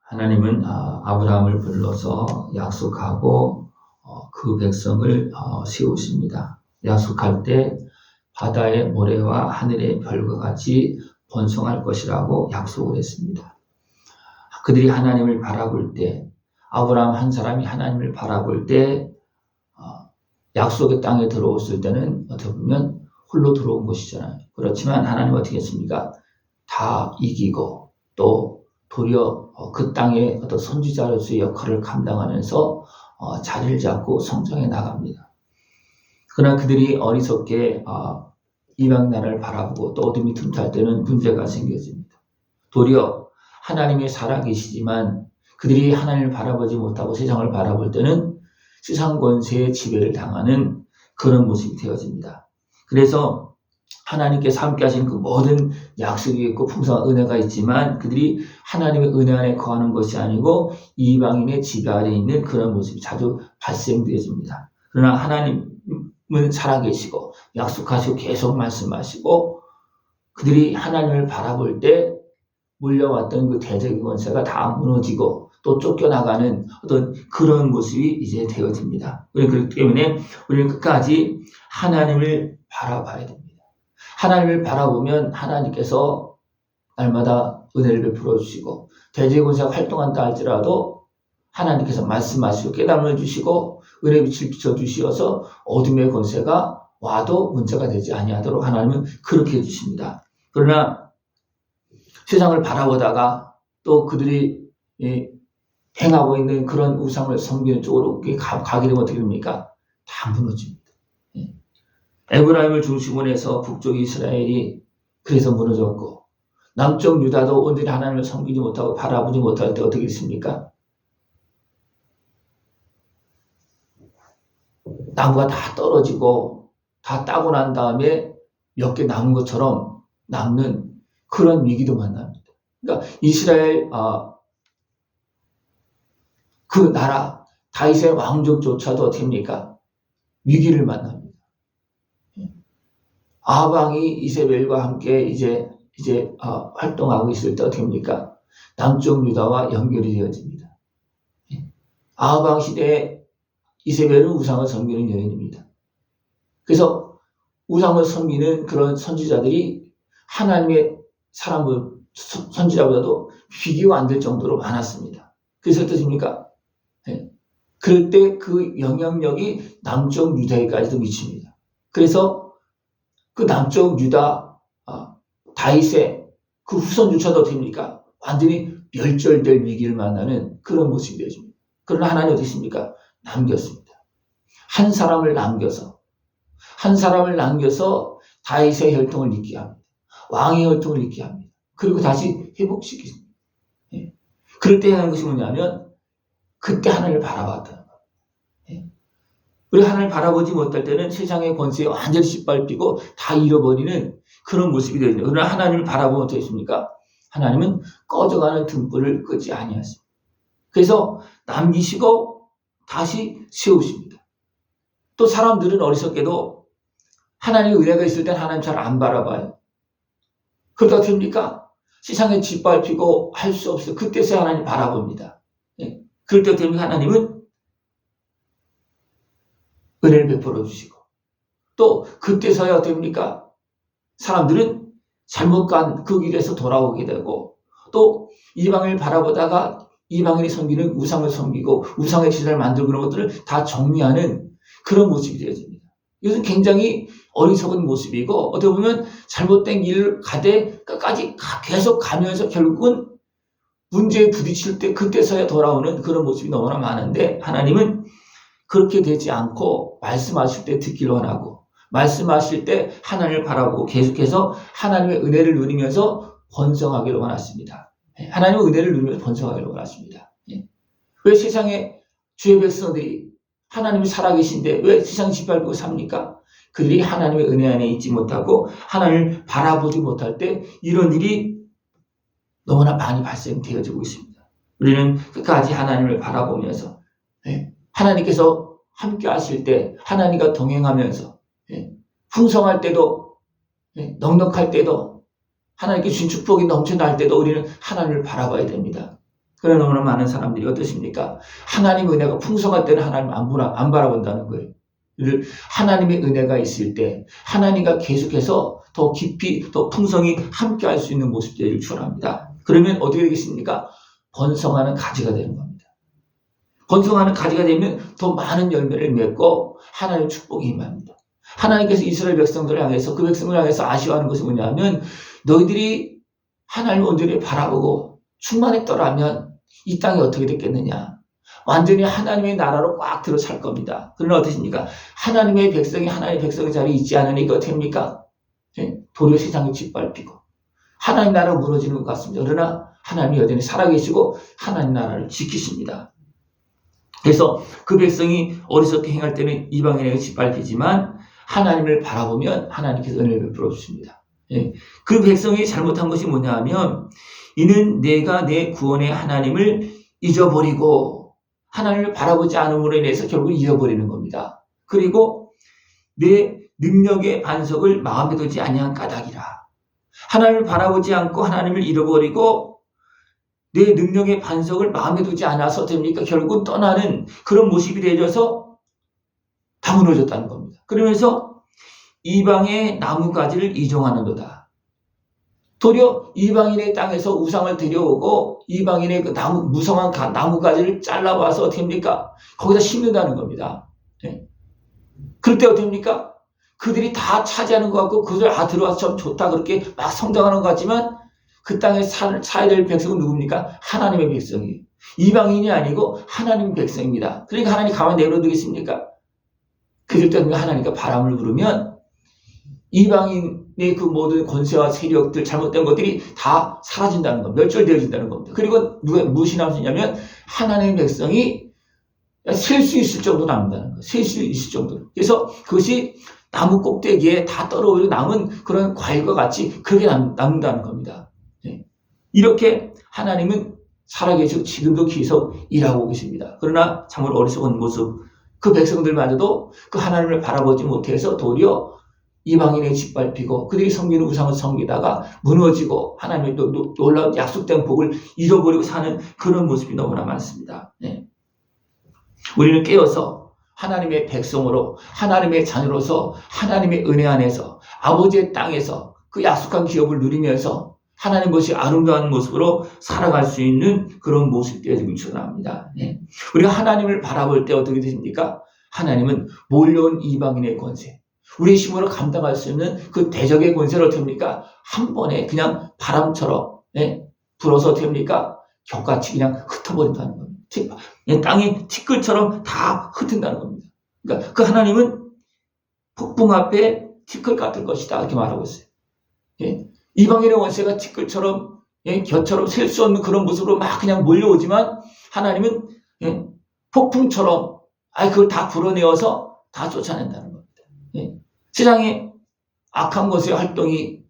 하나님은 아브라함을 불러서 약속하고 그 백성을 세우십니다. 약속할 때 바다의 모래와 하늘의 별과 같이 번성할 것이라고 약속을 했습니다. 그들이 하나님을 바라볼 때, 아브라함 한 사람이 하나님을 바라볼 때 약속의 땅에 들어왔을 때는 어떻게 보면 홀로 들어온 것이잖아요. 그렇지만 하나님은 어떻게 했습니까? 다 이기고 또 도리어 그 땅의 어떤 선지자로서의 역할을 감당하면서 자리를 잡고 성장해 나갑니다. 그러나 그들이 어리석게 이방 나라를 바라보고 또 어둠이 틈탈 때는 문제가 생겨집니다. 도리어 하나님이 살아계시지만 그들이 하나님을 바라보지 못하고 세상을 바라볼 때는 세상 권세의 지배를 당하는 그런 모습이 되어집니다. 그래서 하나님께서 함께 하신 그 모든 약속이 있고 풍성한 은혜가 있지만 그들이 하나님의 은혜 안에 거하는 것이 아니고 이방인의 지배 아래 있는 그런 모습이 자주 발생되어집니다. 그러나 하나님은 살아계시고 약속하시고 계속 말씀하시고 그들이 하나님을 바라볼 때 물려왔던 그 대적의 권세가 다 무너지고 또 쫓겨나가는 어떤 그런 모습이 이제 되어집니다. 그렇기 때문에 우리는 끝까지 하나님을 바라봐야 됩니다. 하나님을 바라보면 하나님께서 날마다 은혜를 베풀어 주시고 대적의 권세가 활동한다 할지라도 하나님께서 말씀하시고 깨달음을 주시고 은혜의 빛을 비춰주시어서 어둠의 권세가 와도 문제가 되지 아니하도록 하나님은 그렇게 해주십니다. 그러나 세상을 바라보다가 또 그들이 행하고 있는 그런 우상을 섬기는 쪽으로 가게 되면 어떻게 됩니까? 다 무너집니다. 에브라임을 중심으로 해서 북쪽 이스라엘이 그래서 무너졌고 남쪽 유다도 온전히 하나님을 섬기지 못하고 바라보지 못할 때 어떻게 됐습니까? 나무가 다 떨어지고 다 따고 난 다음에 몇 개 남은 것처럼 남는 그런 위기도 만납니다. 그러니까 이스라엘 그 나라 다윗의 왕족조차도 어떻게 합니까? 위기를 만납니다. 아방이 이세벨과 함께 이제 활동하고 있을 때 어떻게 합니까? 남쪽 유다와 연결이 되어집니다. 아방 시대에 이세벨은 우상을 섬기는 여인입니다. 그래서 우상을 섬기는 그런 선지자들이 하나님의 사람들 선지자보다도 비교가 안 될 정도로 많았습니다. 그래서 어떠십니까? 그럴 때 그 영향력이 남쪽 유다에까지도 미칩니다. 그래서 그 남쪽 유다 다윗의 그 후손조차도 어떻게 됩니까? 완전히 멸절될 위기를 만나는 그런 모습이 되어집니다. 그러나 하나님 어떻게 했습니까? 남겼습니다. 한 사람을 남겨서 다윗의 혈통을 잊게 합니다. 왕의 혈통을 잊게 합니다. 그리고 다시 회복시키십니다. 그럴 때 하는 것이 뭐냐면 그때 하나님을 바라봤다는 거예요. 우리 하나님을 바라보지 못할 때는 세상의 권세에 완전히 짓밟히고 다 잃어버리는 그런 모습이 되어집니다. 그러나 하나님을 바라보면 어떻게 했습니까? 하나님은 꺼져가는 등불을 끄지 아니하십니다. 그래서 남기시고 다시 세우십니다. 또 사람들은 어리석게도 하나님의 은혜가 있을 땐 하나님 잘 안 바라봐요. 그러다 됩니까? 세상에 짓밟히고 할 수 없어요. 그때서야 하나님 바라봅니다. 그럴 때 됩니까? 하나님은 은혜를 베풀어 주시고 또 그때서야 됩니까? 사람들은 잘못 간 그 길에서 돌아오게 되고 또 이방을 바라보다가 이방인이 섬기는 우상을 섬기고 우상의 신을 만들고 그런 것들을 다 정리하는 그런 모습이 되어집니다. 이것은 굉장히 어리석은 모습이고 어떻게 보면 잘못된 길을 가되 끝까지 계속 가면서 결국은 문제에 부딪힐 때 그때서야 돌아오는 그런 모습이 너무나 많은데 하나님은 그렇게 되지 않고 말씀하실 때 듣기를 원하고 말씀하실 때 하나님을 바라보고 계속해서 하나님의 은혜를 누리면서 번성하기를 원하십니다. 하나님의 은혜를 누리면서 번성하기를 원하십니다. 왜 세상에 주의 백성들이 하나님이 살아계신데 왜 세상 짓밟고 삽니까? 그들이 하나님의 은혜 안에 있지 못하고 하나님을 바라보지 못할 때 이런 일이 너무나 많이 발생되어지고 있습니다. 우리는 끝까지 하나님을 바라보면서 하나님께서 함께 하실 때 하나님과 동행하면서 풍성할 때도 넉넉할 때도 하나님께 주신 축복이 넘쳐날 때도 우리는 하나님을 바라봐야 됩니다. 그런 너무나 많은 사람들이 어떠십니까? 하나님의 은혜가 풍성할 때는 하나님 안 바라본다는 거예요. 하나님의 은혜가 있을 때 하나님과 계속해서 더 깊이 더 풍성히 함께 할 수 있는 모습들을 추원합니다. 그러면 어떻게 되겠습니까? 번성하는 가지가 되는 겁니다. 번성하는 가지가 되면 더 많은 열매를 맺고 하나님의 축복이 임합니다. 하나님께서 이스라엘 백성들을 향해서 그 백성을 향해서 아쉬워하는 것이 뭐냐면 너희들이 하나님을 온전히 바라보고 충만했더라면 이 땅이 어떻게 됐겠느냐. 완전히 하나님의 나라로 꽉 들어 살 겁니다. 그러나 어떠십니까? 하나님의 백성이 하나님의 백성의 자리에 있지 않으니까 어떻게 합니까? 도리어 세상이 짓밟히고 하나님 나라가 무너지는 것 같습니다. 그러나 하나님이 여전히 살아계시고 하나님 나라를 지키십니다. 그래서 그 백성이 어리석게 행할 때는 이방인에게 짓밟히지만 하나님을 바라보면 하나님께서 은혜를 베풀어 주십니다. 그 백성이 잘못한 것이 뭐냐 하면 이는 내가 내 구원의 하나님을 잊어버리고 하나님을 바라보지 않음으로 인해서 결국 잊어버리는 겁니다. 그리고 내 능력의 반석을 마음에 두지 아니한 까닭이라. 하나님을 바라보지 않고 하나님을 잃어버리고 내 능력의 반석을 마음에 두지 않아서 됩니까? 결국은 떠나는 그런 모습이 되어져서 다 무너졌다는 겁니다. 그러면서 이방의 나무가지를 이종하는도다. 도리어 이방인의 땅에서 우상을 들여오고 이방인의 그 무성한 나무가지를 잘라봐서 어떻게 합니까? 거기다 심는다는 겁니다. 그럴 때 어떻게 합니까? 그들이 다 차지하는 것 같고 그들 들어와서 참 좋다 그렇게 막 성장하는 것 같지만 그 땅에 살아야 될 백성은 누굽니까? 하나님의 백성이에요. 이방인이 아니고 하나님의 백성입니다. 그러니까 하나님 가만히 내버려두겠습니까? 그들 때문에 하나님과 바람을 부르면 이방인의 그 모든 권세와 세력들 잘못된 것들이 다 사라진다는 겁니다. 멸절되어진다는 겁니다. 그리고 무엇이 남으냐면 하나님의 백성이 셀 수 있을 정도로 남는다는 거예요. 셀 수 있을 정도로. 그래서 그것이 나무 꼭대기에 다 떨어오르고 남은 그런 과일과 같이 그렇게 남는다는 겁니다. 이렇게 하나님은 살아계시고 지금도 계속 일하고 계십니다. 그러나 참으로 어리석은 모습, 그 백성들마저도 그 하나님을 바라보지 못해서 도리어 이방인에 짓밟히고 그들이 섬기는 우상을 섬기다가 무너지고 하나님의 놀라운 약속된 복을 잃어버리고 사는 그런 모습이 너무나 많습니다. 우리는 깨어서 하나님의 백성으로 하나님의 자녀로서 하나님의 은혜 안에서 아버지의 땅에서 그 약속한 기업을 누리면서 하나님 것이 아름다운 모습으로 살아갈 수 있는 그런 모습이 되어지길 축원합니다. 우리가 하나님을 바라볼 때 어떻게 되십니까? 하나님은 몰려온 이방인의 권세, 우리의 힘으로 감당할 수 있는 그 대적의 권세를 어떻게 합니까? 한 번에 그냥 바람처럼 불어서 어떻게 합니까? 격같이 그냥 흩어버린다는 겁니다. 땅이 티끌처럼 다 흩은다는 겁니다. 그러니까 그 하나님은 폭풍 앞에 티끌 같을 것이다 이렇게 말하고 있어요. 이방인의 원세가 티끌처럼 겨처럼 셀 수 없는 그런 모습으로 막 그냥 몰려오지만 하나님은 폭풍처럼 그걸 다 불어내어서 다 쫓아낸다는 겁니다. 세상에 악한 것의 활동이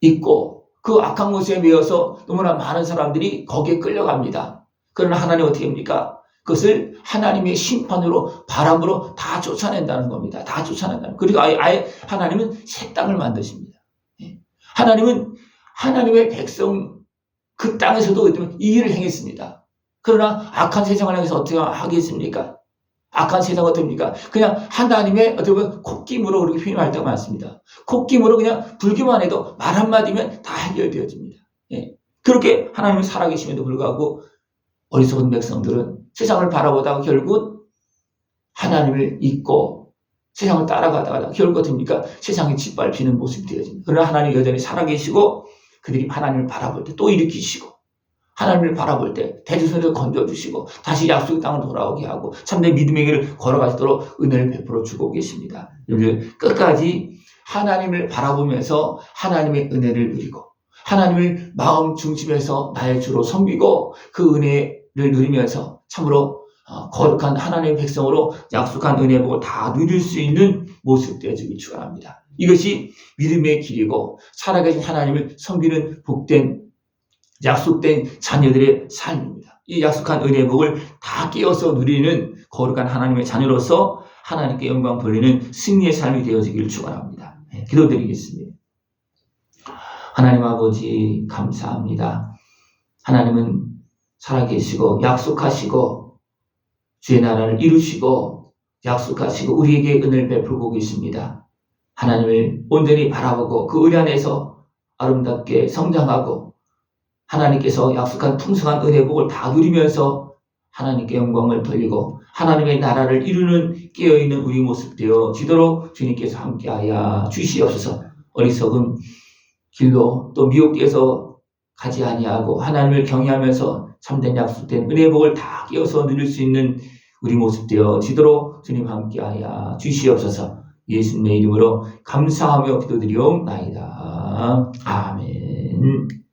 있고 그 악한 것에 매여서 너무나 많은 사람들이 거기에 끌려갑니다. 그러나 하나님 어떻게 합니까? 그것을 하나님의 심판으로 바람으로 다 쫓아낸다는 겁니다. 다 쫓아낸다는. 그리고 아예 하나님은 새 땅을 만드십니다. 하나님은 하나님의 백성 그 땅에서도 이 일을 행했습니다. 그러나 악한 세상을 향해서 어떻게 하겠습니까? 악한 세상은 어떻습니까? 그냥 하나님의 어떻게 보면 콧김으로 그렇게 표현할 때가 많습니다. 콧김으로 그냥 불기만 해도 말 한마디면 다 해결되어집니다. 그렇게 하나님이 살아계심에도 불구하고 어리석은 백성들은 세상을 바라보다가 결국 하나님을 잊고 세상을 따라가다가 결국 어떻습니까? 세상이 짓밟히는 모습이 되어집니다. 그러나 하나님이 여전히 살아계시고 그들이 하나님을 바라볼 때 또 일으키시고 하나님을 바라볼 때 대지손에서 건져주시고 다시 약속의 땅을 돌아오게 하고 참된 믿음의 길을 걸어갈 수 있도록 은혜를 베풀어 주고 계십니다. 여러분들 끝까지 하나님을 바라보면서 하나님의 은혜를 누리고 하나님을 마음 중심에서 나의 주로 섬기고 그 은혜를 누리면서 참으로 거룩한 하나님의 백성으로 약속한 은혜의 복을 다 누릴 수 있는 모습 되어주길 축원합니다. 이것이 믿음의 길이고 살아계신 하나님을 섬기는 복된 약속된 자녀들의 삶입니다. 이 약속한 은혜의 복을 다 깨어서 누리는 거룩한 하나님의 자녀로서 하나님께 영광 돌리는 승리의 삶이 되어지기를 축원합니다. 기도드리겠습니다. 하나님 아버지 감사합니다. 하나님은 살아계시고 약속하시고 주의 나라를 이루시고 약속하시고 우리에게 은혜를 베풀고 계십니다. 하나님을 온전히 바라보고 그 을 안에서 아름답게 성장하고 하나님께서 약속한 풍성한 은혜 복을 다 누리면서 하나님께 영광을 돌리고 하나님의 나라를 이루는 깨어있는 우리 모습 되어지도록 주님께서 함께하여 주시옵소서. 어리석은 길로 또 미혹되어서 가지 아니하고 하나님을 경외하면서 참된 약속된 은혜 복을 다 깨어서 누릴 수 있는 우리 모습 되어지도록 주님 함께하여 주시옵소서. 예수님의 이름으로 감사하며 기도드리옵나이다. 아멘.